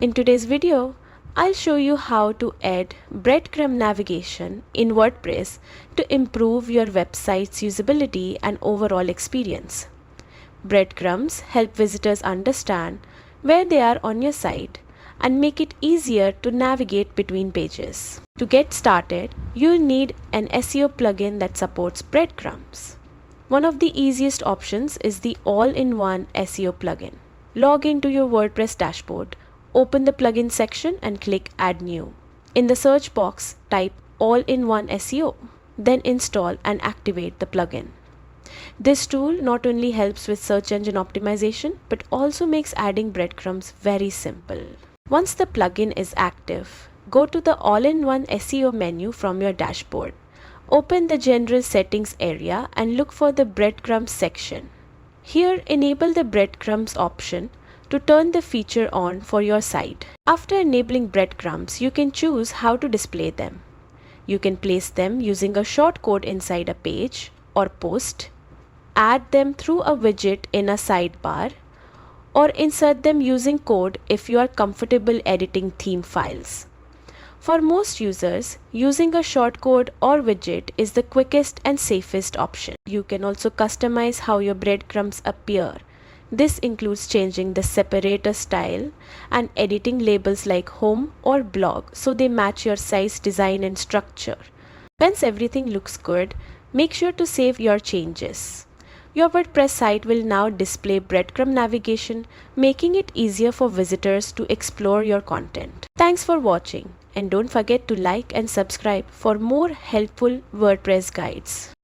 In today's video, I'll show you how to add breadcrumb navigation in WordPress to improve your website's usability and overall experience. Breadcrumbs help visitors understand where they are on your site and make it easier to navigate between pages. To get started, you'll need an SEO plugin that supports breadcrumbs. One of the easiest options is the all-in-one SEO plugin. Log into your WordPress dashboard, open the plugin section and click Add New. In the search box, type All-in-one SEO, then install and activate the plugin. This tool not only helps with search engine optimization but also makes adding breadcrumbs very simple. Once the plugin is active, go to the All-in-one SEO menu from your dashboard. Open the General Settings area and look for the Breadcrumbs section. Here, enable the Breadcrumbs option to turn the feature on for your site. After enabling breadcrumbs, you can choose how to display them. You can place them using a shortcode inside a page or post, add them through a widget in a sidebar, or insert them using code if you are comfortable editing theme files. For most users, using a shortcode or widget is the quickest and safest option. You can also customize how your breadcrumbs appear. This includes changing the separator style and editing labels like home or blog so they match your site's design and structure. Once everything looks good, make sure to save your changes. Your WordPress site will now display breadcrumb navigation, making it easier for visitors to explore your content. Thanks for watching, and don't forget to like and subscribe for more helpful WordPress guides.